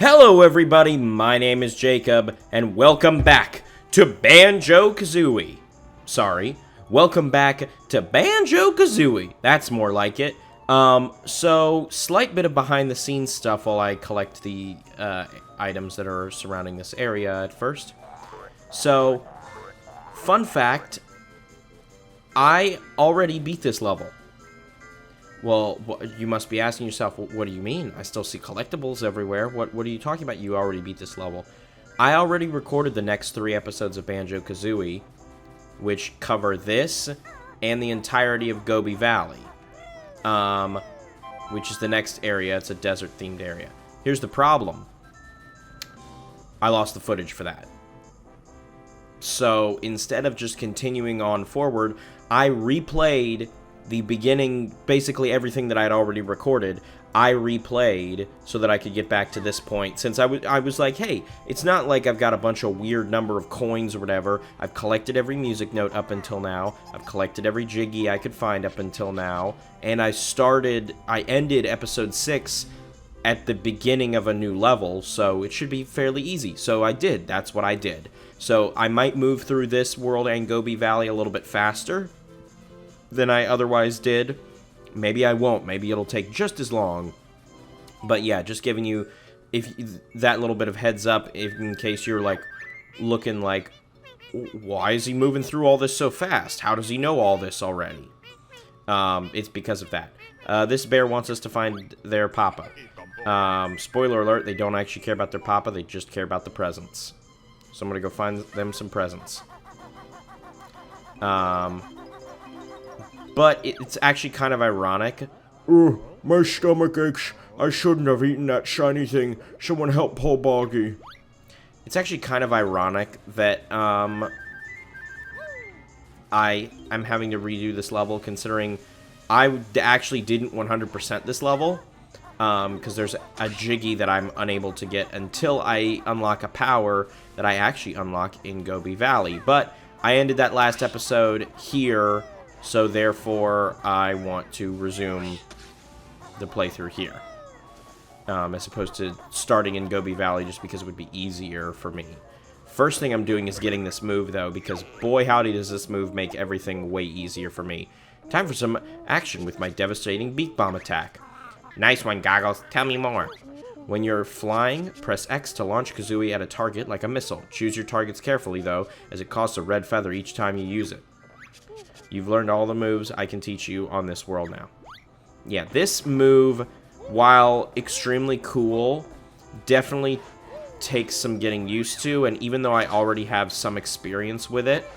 Hello everybody, my name is Jacob, and welcome back to Banjo-Kazooie. Welcome back to Banjo-Kazooie. That's more like it. So, slight bit of behind-the-scenes stuff while I collect the, items that are surrounding this area at first. So, fun fact, I already beat this level. Well, you must be asking yourself, what do you mean? I still see collectibles everywhere. What are you talking about? You already beat this level. I already recorded the next 3 episodes of Banjo-Kazooie, which cover this and the entirety of Gobi Valley, which is the next area. It's a desert-themed area. Here's the problem. I lost the footage for that. So, instead of just continuing on forward, I replayed the beginning, basically everything that I had already recorded, I replayed so that I could get back to this point, since I was like, hey, it's not like I've got a bunch of weird number of coins or whatever. I've collected every music note up until now. I've collected every Jiggy I could find up until now, and I ended episode 6 at the beginning of a new level, so it should be fairly easy. So I did. That's what I did. So I might move through this world and Gobi Valley a little bit faster than I otherwise did. Maybe I won't. Maybe it'll take just as long. But yeah, just giving you that little bit of heads up in case you're like looking like, why is he moving through all this so fast? How does he know all this already? It's because of that. This bear wants us to find their papa. Spoiler alert, they don't actually care about their papa, they just care about the presents. So I'm gonna go find them some presents. But it's actually kind of ironic. My stomach aches. I shouldn't have eaten that shiny thing. Someone help poor Boggy. It's actually kind of ironic that, I'm having to redo this level, considering I actually didn't 100% this level. Because there's a Jiggy that I'm unable to get until I unlock a power that I actually unlock in Gobi Valley. But I ended that last episode here, so therefore I want to resume the playthrough here. As opposed to starting in Gobi Valley just because it would be easier for me. First thing I'm doing is getting this move though, because boy howdy does this move make everything way easier for me. Time for some action with my devastating beak bomb attack. Nice one, Goggles. Tell me more. When you're flying, press X to launch Kazooie at a target like a missile. Choose your targets carefully, though, as it costs a red feather each time you use it. You've learned all the moves I can teach you on this world now. Yeah, this move, while extremely cool, definitely takes some getting used to, and even though I already have some experience with it,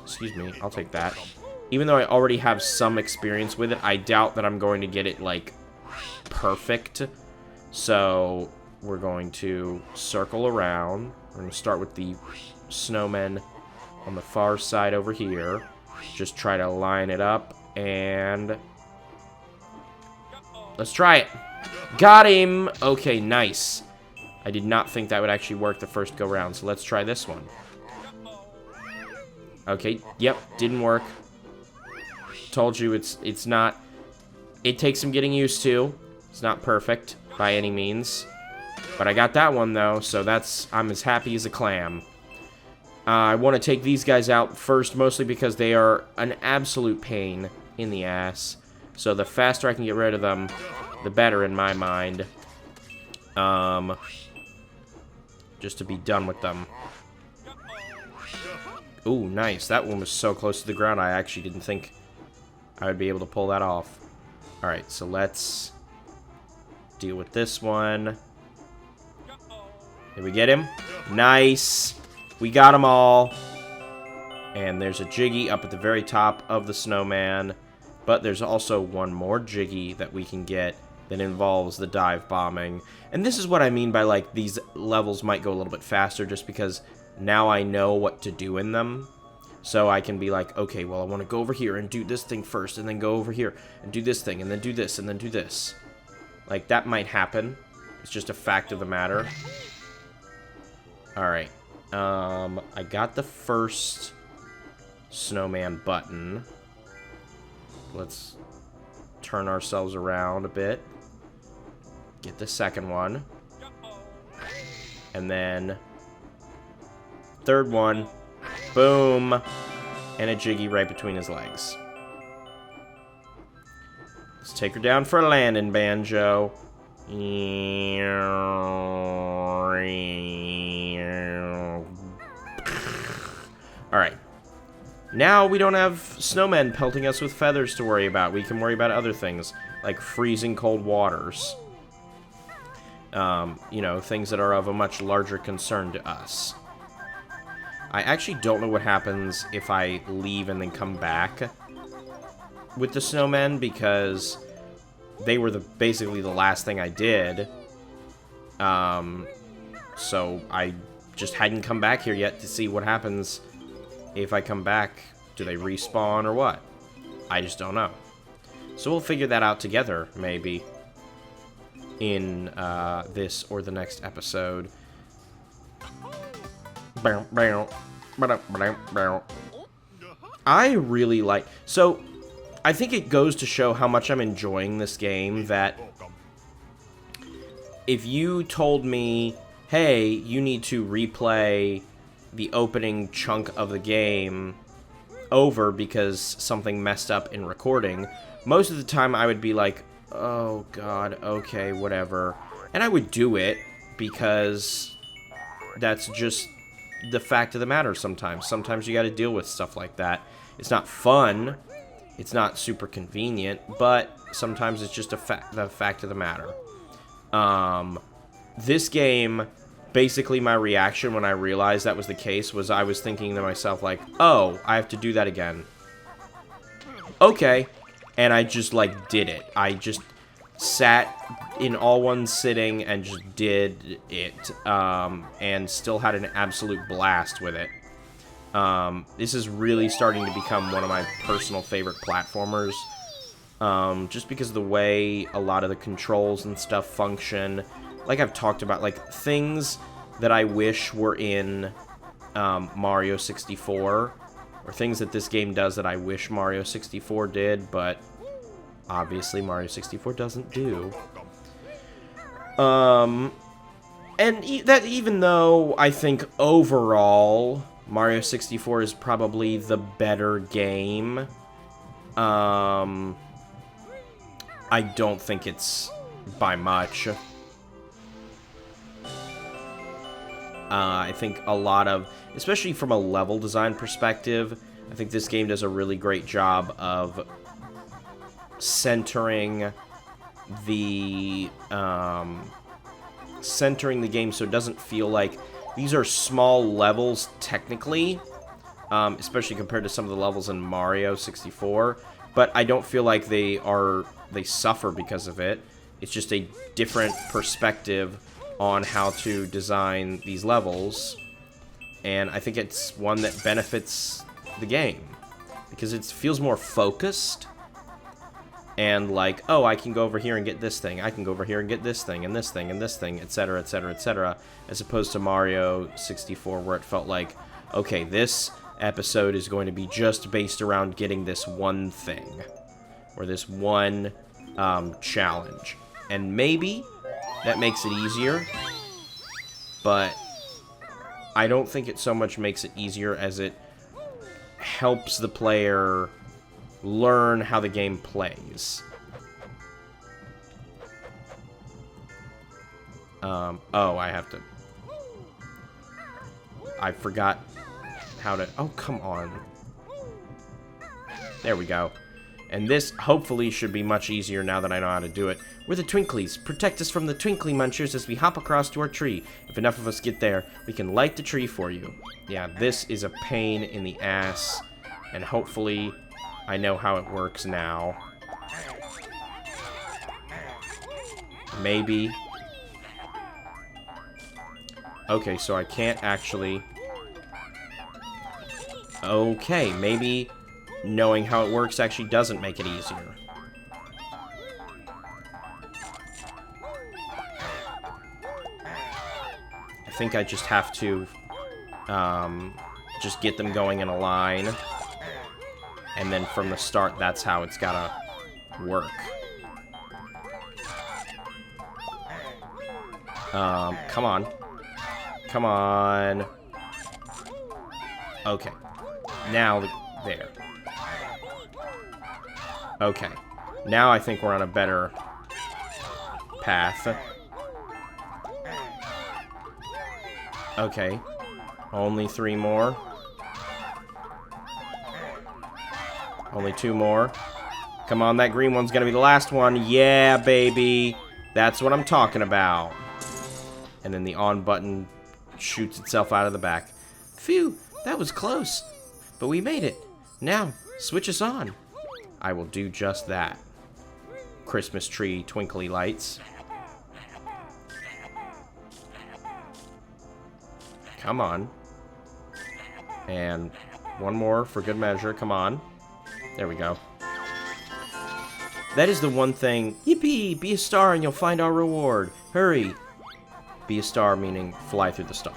excuse me, I'll take that. Even though I already have some experience with it, I doubt that I'm going to get it, like, perfect. So, we're going to circle around. We're going to start with the snowmen on the far side over here. Just try to line it up, and let's try it. Got him! Okay, nice. I did not think that would actually work the first go-round, so let's try this one. Okay, yep, didn't work. Told you it's not, it takes some getting used to. It's not perfect by any means, but I got that one though, so I'm as happy as a clam. I want to take these guys out first, mostly because they are an absolute pain in the ass, so the faster I can get rid of them, the better in my mind. Just to be done with them. Ooh, nice. That one was so close to the ground, I actually didn't think I would be able to pull that off. Alright, so let's deal with this one. Did we get him? Nice! We got them all. And there's a Jiggy up at the very top of the snowman. But there's also one more Jiggy that we can get that involves the dive bombing. And this is what I mean by, like, these levels might go a little bit faster just because now I know what to do in them. So I can be like, okay, well, I want to go over here and do this thing first, and then go over here and do this thing, and then do this, and then do this. Like, that might happen. It's just a fact of the matter. Alright. I got the first snowman button. Let's turn ourselves around a bit. Get the second one. And then... third one. Boom. And a Jiggy right between his legs. Let's take her down for a landing, Banjo. Alright. Now we don't have snowmen pelting us with feathers to worry about. We can worry about other things, like freezing cold waters. You know, things that are of a much larger concern to us. I actually don't know what happens if I leave and then come back with the snowmen, because they were basically the last thing I did. So I just hadn't come back here yet to see what happens if I come back. Do they respawn or what? I just don't know. So we'll figure that out together, maybe, in this or the next episode. I really like... So, I think it goes to show how much I'm enjoying this game that if you told me, hey, you need to replay the opening chunk of the game over because something messed up in recording, most of the time I would be like, oh god, okay, whatever. And I would do it because that's just the fact of the matter sometimes. Sometimes you gotta deal with stuff like that. It's not fun. It's not super convenient, but sometimes it's just the fact of the matter. This game, basically my reaction when I realized that was the case was I was thinking to myself like, oh, I have to do that again. Okay. And I just, like, did it. I just sat in all one sitting and just did it, and still had an absolute blast with it. This is really starting to become one of my personal favorite platformers, just because of the way a lot of the controls and stuff function. Like I've talked about, like, things that I wish were in Mario 64, or things that this game does that I wish Mario 64 did, but obviously Mario 64 doesn't do. And that even though I think overall Mario 64 is probably the better game, I don't think it's by much. I think a lot of, especially from a level design perspective, I think this game does a really great job of centering the game so it doesn't feel like these are small levels technically, especially compared to some of the levels in Mario 64, but I don't feel like they suffer because of it. It's just a different perspective on how to design these levels, and I think it's one that benefits the game because it feels more focused. And like, oh, I can go over here and get this thing. I can go over here and get this thing, and this thing, and this thing, etc., etc., etc. As opposed to Mario 64, where it felt like, okay, this episode is going to be just based around getting this one thing. Or this one challenge. And maybe that makes it easier. But I don't think it so much makes it easier as it helps the player learn how the game plays. Oh, I have to... I forgot how to... Oh, come on. There we go. And this, hopefully, should be much easier now that I know how to do it. We're the Twinklies. Protect us from the Twinkly Munchers as we hop across to our tree. If enough of us get there, we can light the tree for you. Yeah, this is a pain in the ass. And hopefully, I know how it works now. Maybe. Okay, so I can't actually... Okay, maybe knowing how it works actually doesn't make it easier. I think I just have to just get them going in a line. And then from the start, that's how it's gotta work. Come on. Come on. Okay. Now, there. Okay. Now I think we're on a better path. Okay. Only 3 more. Only 2 more. Come on, that green one's gonna be the last one. Yeah, baby. That's what I'm talking about. And then the on button shoots itself out of the back. Phew, that was close. But we made it. Now, switch us on. I will do just that. Christmas tree twinkly lights. Come on. And one more for good measure. Come on. There we go. That is the one thing. Yippee! Be a star and you'll find our reward. Hurry. Be a star meaning fly through the star.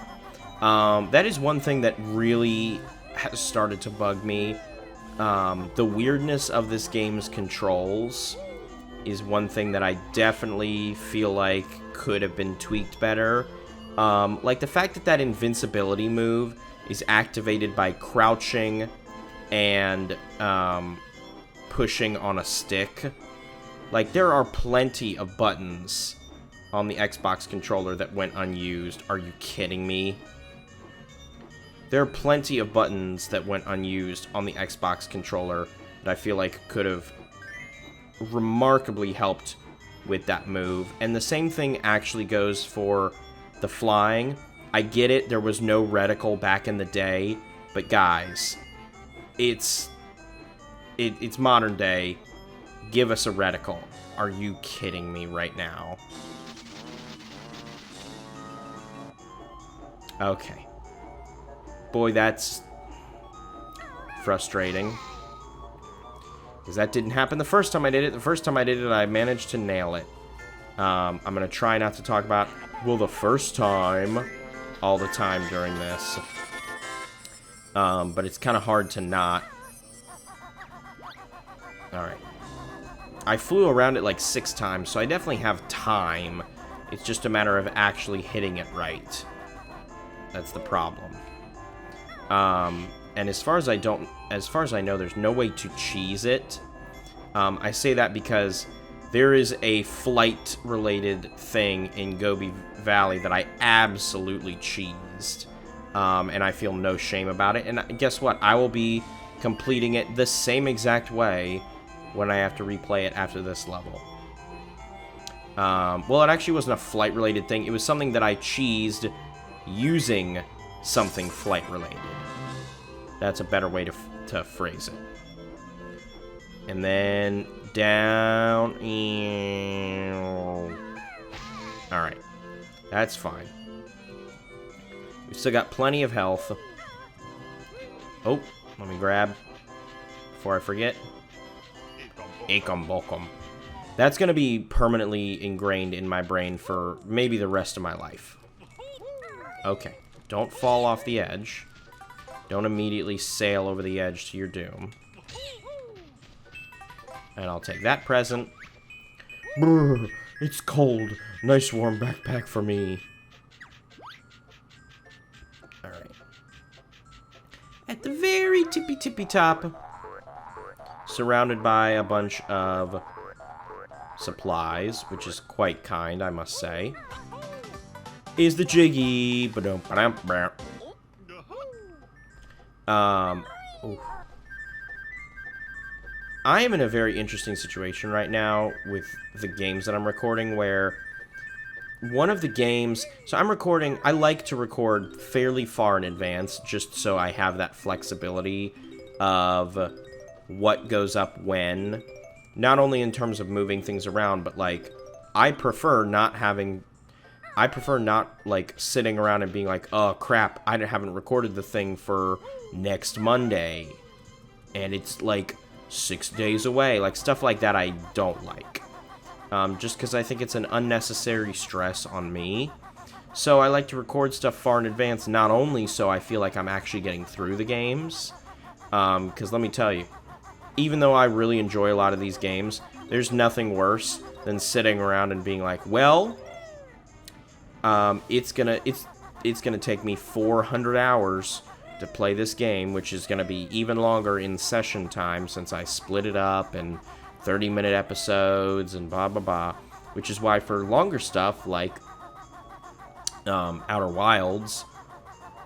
That is one thing that really has started to bug me. The weirdness of this game's controls is one thing that I definitely feel like could have been tweaked better. Like the fact that that invincibility move is activated by crouching and pushing on a stick. Like, there are plenty of buttons on the Xbox controller that went unused. Are you kidding me? There are plenty of buttons that went unused on the Xbox controller that I feel like could have remarkably helped with that move. And the same thing actually goes for the flying. I get it, there was no reticle back in the day, but guys, it's modern day. Give us a reticle. Are you kidding me right now? Okay. Boy, that's frustrating. Because that didn't happen the first time I did it. The first time I did it, I managed to nail it. I'm going to try not to talk about, well, the first time all the time during this. But it's kind of hard to not. Alright. I flew around it like 6 times, so I definitely have time. It's just a matter of actually hitting it right. That's the problem. And as far as I know, there's no way to cheese it. I say that because there is a flight-related thing in Gobi Valley that I absolutely cheesed. And I feel no shame about it. And guess what? I will be completing it the same exact way when I have to replay it after this level. Well, it actually wasn't a flight-related thing. It was something that I cheesed using something flight-related. That's a better way to phrase it. And then down. Alright. That's fine. We've still got plenty of health. Oh, let me grab before I forget. Akum Bokum. That's going to be permanently ingrained in my brain for maybe the rest of my life. Okay. Don't fall off the edge. Don't immediately sail over the edge to your doom. And I'll take that present. Brr, it's cold. Nice warm backpack for me. Alright. At the very tippy top, surrounded by a bunch of supplies, which is quite kind, I must say, is the Jiggy. Ooh. I am in a very interesting situation right now with the games that I'm recording, where one of the games... So I'm recording... I like to record fairly far in advance, just so I have that flexibility of what goes up when. Not only in terms of moving things around, but, like, I prefer not, like, sitting around and being like, oh, crap, I haven't recorded the thing for next Monday. And it's, like, 6 days away. Like, stuff like that I don't like. Just because I think it's an unnecessary stress on me. So I like to record stuff far in advance, not only so I feel like I'm actually getting through the games. Because let me tell you, even though I really enjoy a lot of these games, there's nothing worse than sitting around and being like, well, it's it's going to take me 400 hours to play this game, which is going to be even longer in session time since I split it up and 30-minute episodes and blah, blah, blah. Which is why for longer stuff like Outer Wilds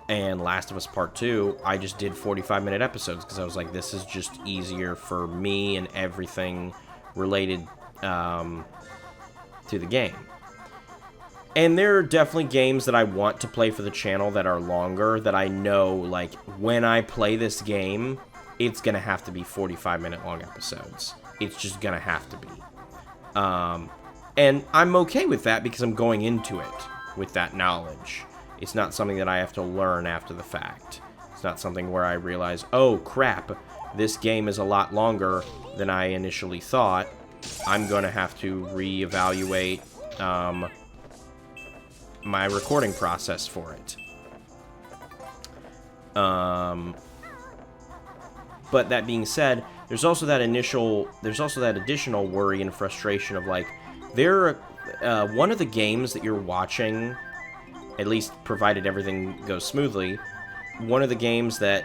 and Last of Us Part 2, I just did 45-minute episodes because I was like, this is just easier for me and everything related to the game. And there are definitely games that I want to play for the channel that are longer, that I know, like, when I play this game, it's going to have to be 45-minute long episodes. It's just going to have to be. And I'm okay with that because I'm going into it with that knowledge. It's not something that I have to learn after the fact. It's not something where I realize, oh, crap, this game is a lot longer than I initially thought. I'm going to have to reevaluate my recording process for it. But that being said, there's also that additional worry and frustration of like, one of the games that you're watching, at least provided everything goes smoothly, one of the games that,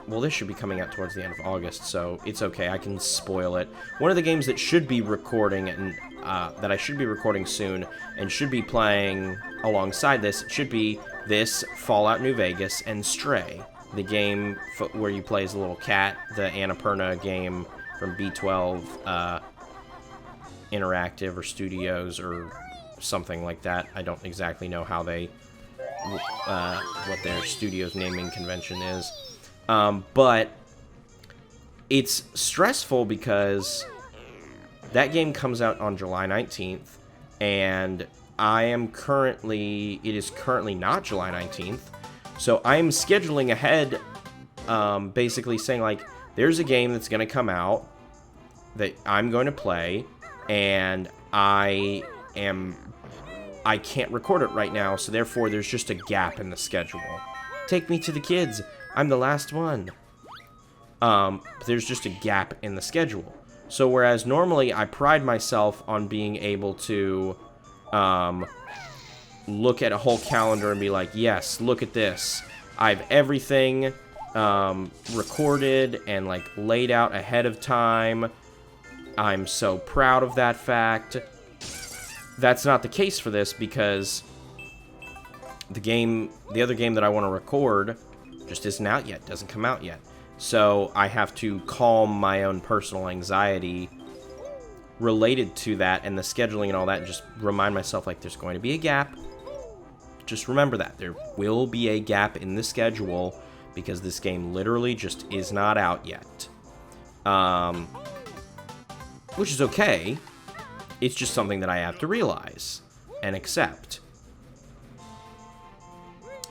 well, this should be coming out towards the end of August, so it's okay, I can spoil it. One of the games that should be recording and that I should be recording soon and should be playing alongside this should be this, Fallout New Vegas, and Stray, the game where you play as a little cat, the Annapurna game from B12 Interactive or Studios or something like that. I don't exactly know how they, what their studio's naming convention is. But it's stressful because that game comes out on July 19th, and it is currently not July 19th, so I'm scheduling ahead, basically saying, like, there's a game that's going to come out that I'm going to play, and I can't record it right now, so therefore there's just a gap in the schedule. Take me to the kids. I'm the last one. There's just a gap in the schedule. So whereas normally I pride myself on being able to look at a whole calendar and be like, yes, look at this. I have everything recorded and like laid out ahead of time. I'm so proud of that fact. That's not the case for this because the other game that I want to record just isn't out yet, doesn't come out yet. So I have to calm my own personal anxiety related to that and the scheduling and all that, and just remind myself, like, there's going to be a gap. Just remember that. There will be a gap in the schedule because this game literally just is not out yet. Which is okay. It's just something that I have to realize and accept.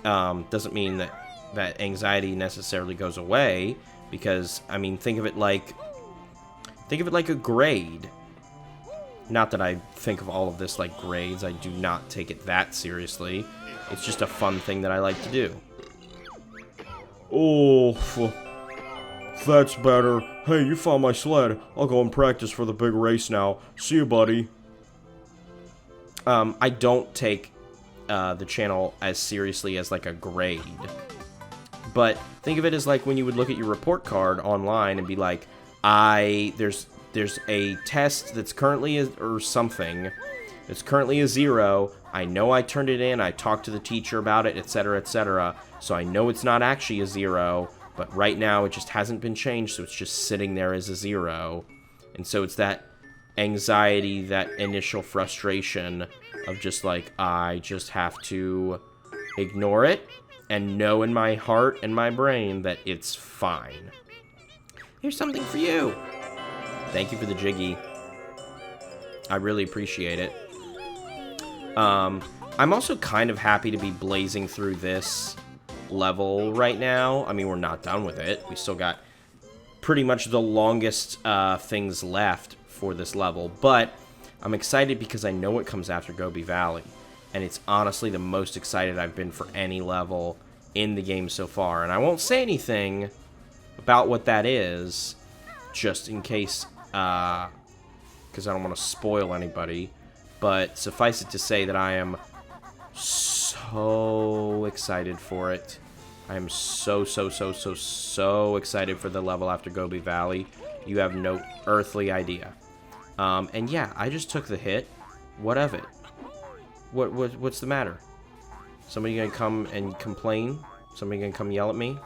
Doesn't mean that anxiety necessarily goes away, because, I mean, think of it like a grade. Not that I think of all of this like grades. I do not take it that seriously. It's just a fun thing that I like to do. Oh, that's better. Hey, you found my sled. I'll go and practice for the big race now. See you, buddy. I don't take the channel as seriously as like a grade. But think of it as like when you would look at your report card online and be like, there's a test that's currently or something that's currently a 0. I know I turned it in. I talked to the teacher about it, etc., etc. So I know it's not actually a 0, but right now it just hasn't been changed, so it's just sitting there as a 0. And so it's that anxiety, that initial frustration of just like, I just have to ignore it and know in my heart and my brain that it's fine. Here's something for you. Thank you for the jiggy. I really appreciate it. I'm also kind of happy to be blazing through this level right now. I mean, we're not done with it. We still got pretty much the longest things left for this level, but I'm excited because I know what comes after Gobi Valley, and it's honestly the most excited I've been for any level in the game so far. And I won't say anything about what that is, just in case, because I don't want to spoil anybody, but suffice it to say that I am so so excited for it. I'm so excited for the level after Gobi Valley. You have no earthly idea. And yeah, I just took the hit. What of it? What's the matter? Somebody gonna come and complain? Somebody gonna come yell at me?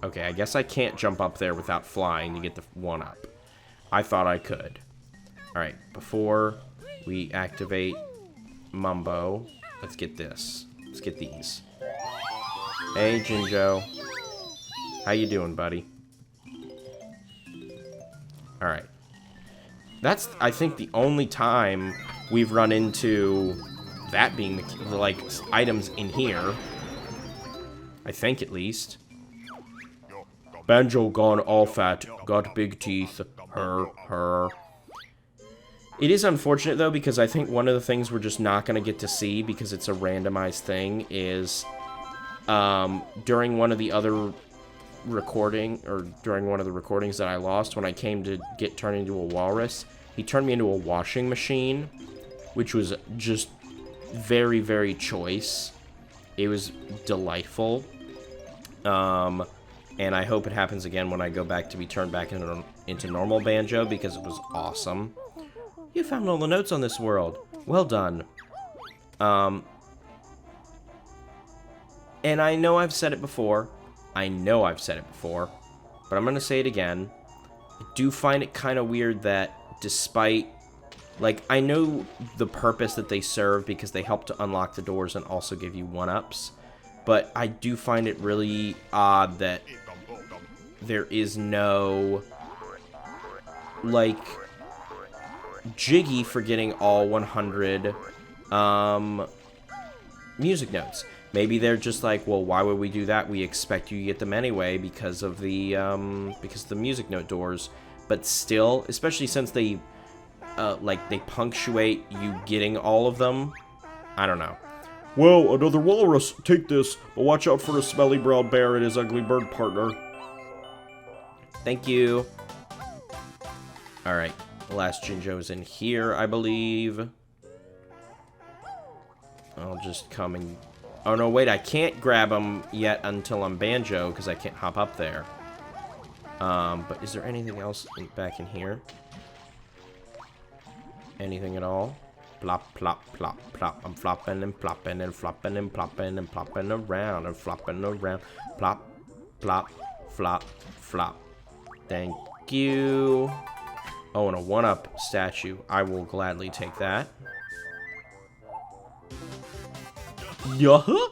Okay, I guess I can't jump up there without flying to get the 1-up. I thought I could. Alright, before we activate Mumbo, let's get this. Let's get these. Hey, Jinjo. How you doing, buddy? Alright. That's, I think, the only time we've run into that being the like, items in here. I think, at least. Banjo gone all fat, got big teeth, her. It is unfortunate, though, because I think one of the things we're just not going to get to see, because it's a randomized thing, is during one of the other recordings that I lost, when I came to get turned into a walrus, he turned me into a washing machine, which was just very, very choice. It was delightful. And I hope it happens again when I go back to be turned back into normal Banjo, because it was awesome. You found all the notes on this world. Well done. And I know I've said it before. But I'm going to say it again. I do find it kind of weird that despite... Like, I know the purpose that they serve because they help to unlock the doors and also give you 1-ups. But I do find it really odd that there is no, like, Jiggy for getting all 100 music notes. Maybe they're just like, well, why would we do that? We expect you to get them anyway because of the music note doors. But still, especially since they, they punctuate you getting all of them. I don't know. Well, another walrus. Take this, but watch out for the smelly brown bear and his ugly bird partner. Thank you. Alright, the last Jinjo's in here, I believe. I'll just come and... Oh, no, wait, I can't grab him yet until I'm Banjo, because I can't hop up there. But is there anything else back in here? Anything at all? Plop, plop, plop, plop. I'm flopping and plopping and flopping and plopping and plopping around and flopping around. Plop, plop, flop, flop. Thank you. Oh, and a 1-up statue. I will gladly take that. Yuh-huh.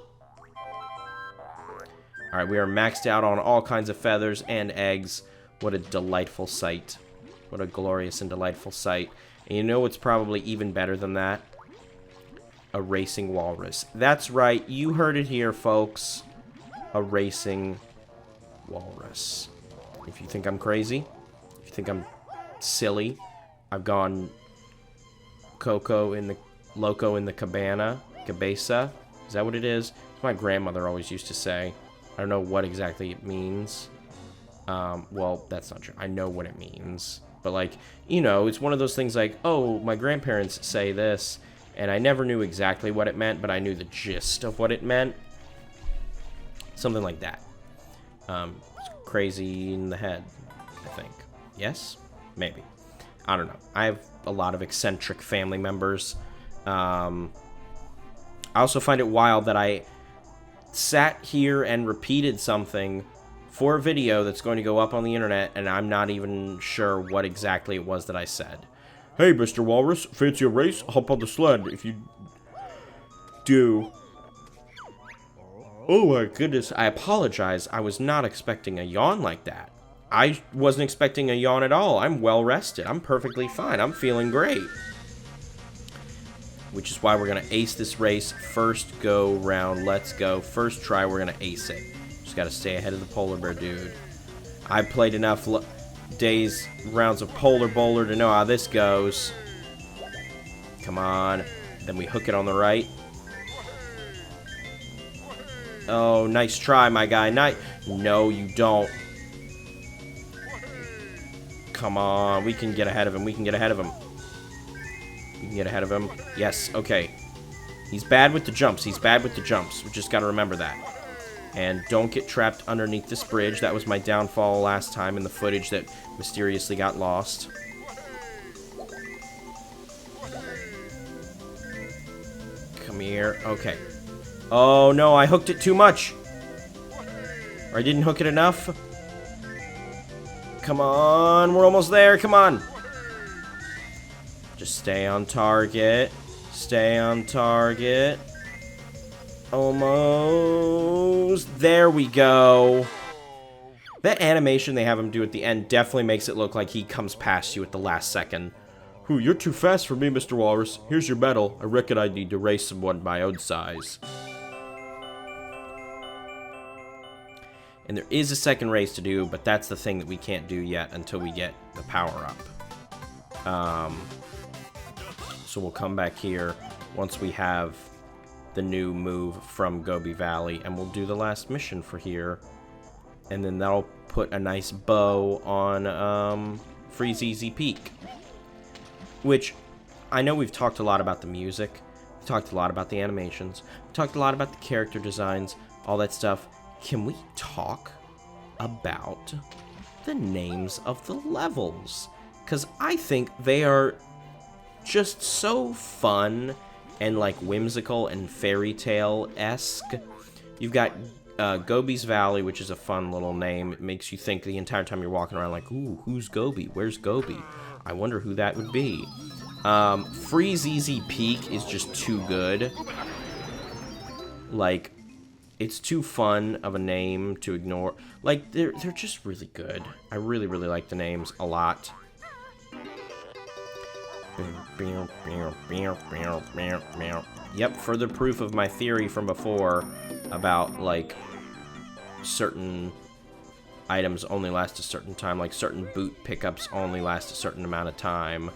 Alright, we are maxed out on all kinds of feathers and eggs. What a delightful sight. What a glorious and delightful sight. And you know what's probably even better than that? A racing walrus. That's right, you heard it here, folks. A racing walrus. If you think I'm crazy, if you think I'm silly, I've gone Loco in the cabeza. Is that what it is? My grandmother always used to say. I don't know what exactly it means. Well, that's not true. I know what it means. But, like, you know, it's one of those things like, oh, my grandparents say this, and I never knew exactly what it meant, but I knew the gist of what it meant. Something like that. It's crazy in the head, I think. Yes? Maybe. I don't know. I have a lot of eccentric family members. I also find it wild that I sat here and repeated something for a video that's going to go up on the internet, and I'm not even sure what exactly it was that I said. Hey, Mr. Walrus, fancy a race? Hop on the sled if you do. Oh my goodness, I apologize. I was not expecting a yawn like that. I wasn't expecting a yawn at all. I'm well rested. I'm perfectly fine. I'm feeling great. Which is why we're going to ace this race. First go round. Let's go. First try, we're going to ace it. Just got to stay ahead of the polar bear dude. I played enough rounds of Polar Bowler to know how this goes. Come on. Then we hook it on the right. Oh, nice try, my guy. No, you don't. Come on. We can get ahead of him. We can get ahead of him. We can get ahead of him. Yes, okay. He's bad with the jumps. He's bad with the jumps. We just got to remember that. And don't get trapped underneath this bridge. That was my downfall last time in the footage that mysteriously got lost. Come here. Okay. Oh, no, I hooked it too much. Or I didn't hook it enough. Come on, we're almost there. Come on. Just stay on target. Stay on target. Almost. There we go. That animation they have him do at the end definitely makes it look like he comes past you at the last second. Whew, you're too fast for me, Mr. Walrus. Here's your medal. I reckon I need to race someone my own size. And there is a second race to do, but that's the thing that we can't do yet until we get the power-up. So we'll come back here once we have the new move from Gobi Valley, and we'll do the last mission for here. And then that'll put a nice bow on Freezeezy Peak. Which, I know we've talked a lot about the music, we've talked a lot about the animations, we've talked a lot about the character designs, all that stuff. Can we talk about the names of the levels? Because I think they are just so fun and like whimsical and fairy tale-esque. You've got Gobi's Valley, which is a fun little name. It makes you think the entire time you're walking around like, ooh, who's Gobi? Where's Gobi? I wonder who that would be. Freezeezy Peak is just too good. Like, it's too fun of a name to ignore. Like, they're just really good. I really, really like the names a lot. Yep, further proof of my theory from before about, like, certain items only last a certain time. Like, certain boot pickups only last a certain amount of time.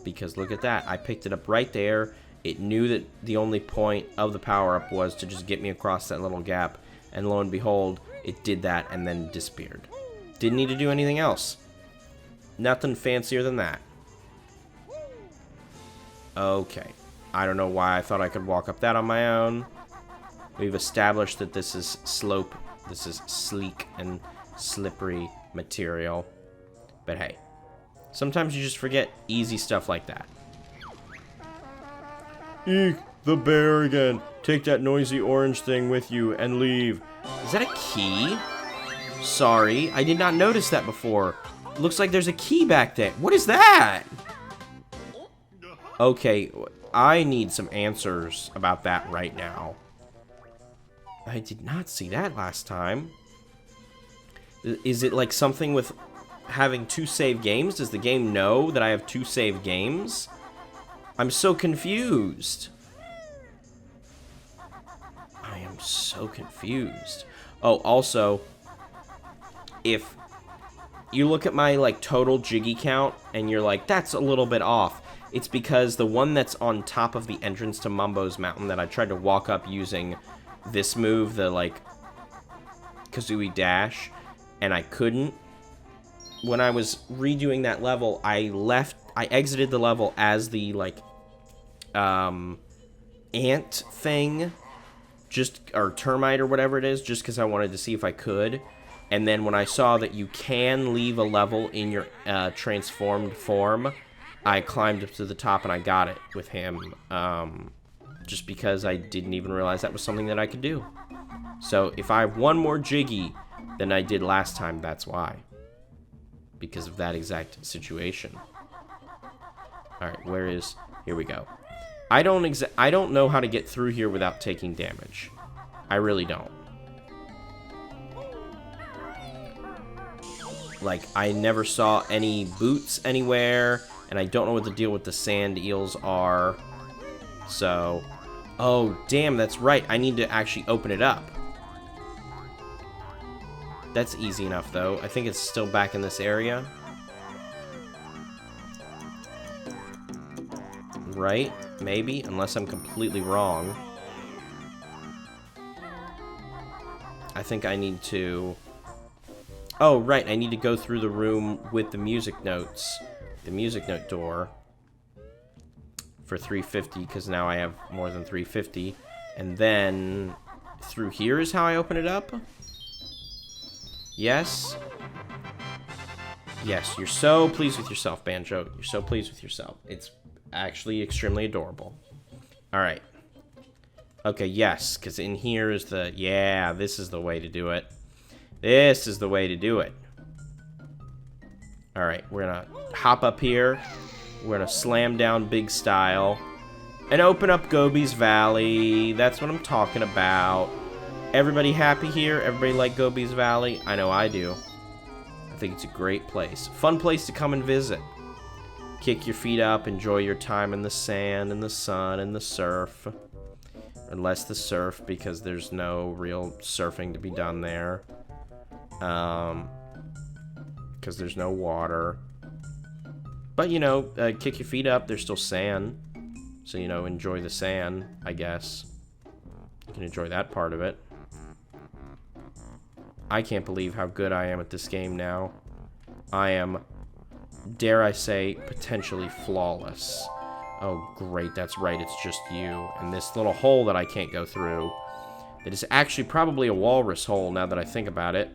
Because look at that. I picked it up right there. It knew that the only point of the power-up was to just get me across that little gap. And lo and behold, it did that and then disappeared. Didn't need to do anything else. Nothing fancier than that. Okay. I don't know why I thought I could walk up that on my own. We've established that this is slope. This is sleek and slippery material. But hey, sometimes you just forget easy stuff like that. Eek, the bear again. Take that noisy orange thing with you and leave. Is that a key? Sorry, I did not notice that before. Looks like there's a key back there. What is that? Okay, I need some answers about that right now. I did not see that last time. Is it like something with having 2 save games? Does the game know that I have 2 save games? I'm so confused. I am so confused. Oh, also, if you look at my like total Jiggy count and you're like, that's a little bit off, it's because the one that's on top of the entrance to Mumbo's Mountain that I tried to walk up using this move, the like Kazooie Dash, and I couldn't. When I was redoing that level, I exited the level as the like ant thing, or termite or whatever it is, just because I wanted to see if I could. And then when I saw that you can leave a level in your transformed form, I climbed up to the top and I got it with him. Just because I didn't even realize that was something that I could do. So if I have one more Jiggy than I did last time, that's why. Because of that exact situation. Alright, where is... Here we go. I don't know how to get through here without taking damage. I really don't. Like, I never saw any boots anywhere, and I don't know what the deal with the sand eels are. So... Oh, damn, that's right. I need to actually open it up. That's easy enough, though. I think it's still back in this area. Right? Maybe? Unless I'm completely wrong. I think I need to... Oh, right. I need to go through the room with the music notes. The music note door. for 350, because now I have more than 350. And then through here is how I open it up. Yes. Yes, you're so pleased with yourself, Banjo. You're so pleased with yourself. It's actually extremely adorable. Alright. Okay, yes, because in here is the... Yeah, this is the way to do it. This is the way to do it. Alright, we're gonna hop up here. We're gonna slam down big style. And open up Gobi's Valley. That's what I'm talking about. Everybody happy here? Everybody like Gobi's Valley? I know I do. I think it's a great place. Fun place to come and visit. Kick your feet up, enjoy your time in the sand, and the sun, and the surf. Or less the surf, because there's no real surfing to be done there. Because there's no water. But, you know, kick your feet up, there's still sand. So, you know, enjoy the sand, I guess. You can enjoy that part of it. I can't believe how good I am at this game now. I am, dare I say, potentially flawless. Oh, great, that's right, it's just you. And this little hole that I can't go through. It is actually probably a walrus hole, now that I think about it.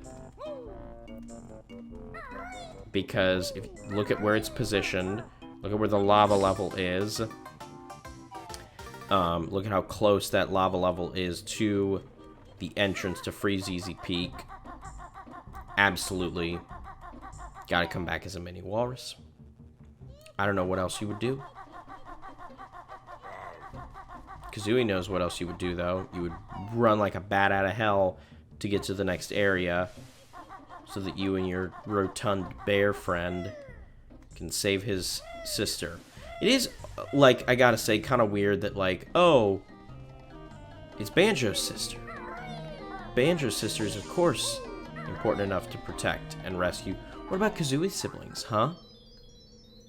Because, if you look at where it's positioned, look at where the lava level is. Look at how close that lava level is to the entrance to Freezeezy Peak. Absolutely gotta come back as a mini walrus. I don't know what else you would do. Kazooie knows what else you would do, though. You would run like a bat out of hell to get to the next area so that you and your rotund bear friend can save his sister. It is, like, I gotta say, kind of weird that, like, oh, it's Banjo's sister. Banjo's sister is, of course, important enough to protect and rescue. What about Kazooie's siblings, huh?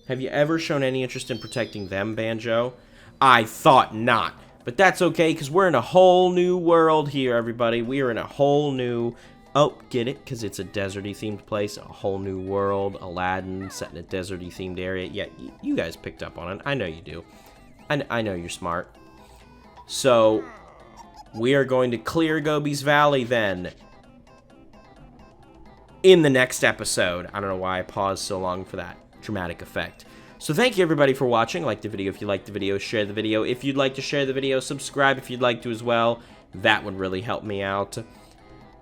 Have you ever shown any interest in protecting them, Banjo? I thought not. But that's okay, because we're in a whole new world here, everybody. We are in a whole new... Oh, get it? Because it's a deserty themed place. A whole new world. Aladdin set in a deserty themed area. Yeah, you guys picked up on it. I know you do. I know you're smart. So, we are going to clear Gobi's Valley then. In the next episode. I don't know why I paused so long for that dramatic effect. So thank you everybody for watching. Like the video if you liked the video. Share the video if you'd like to share the video. Subscribe if you'd like to as well. That would really help me out.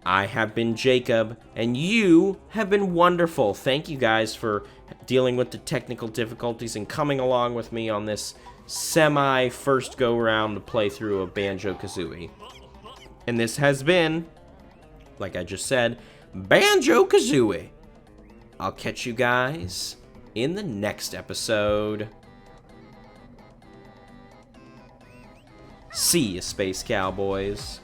I have been Jacob, and you have been wonderful. Thank you guys for dealing with the technical difficulties and coming along with me on this semi-first go-round playthrough of Banjo-Kazooie. And this has been, like I just said, Banjo-Kazooie. I'll catch you guys in the next episode. See ya, Space Cowboys.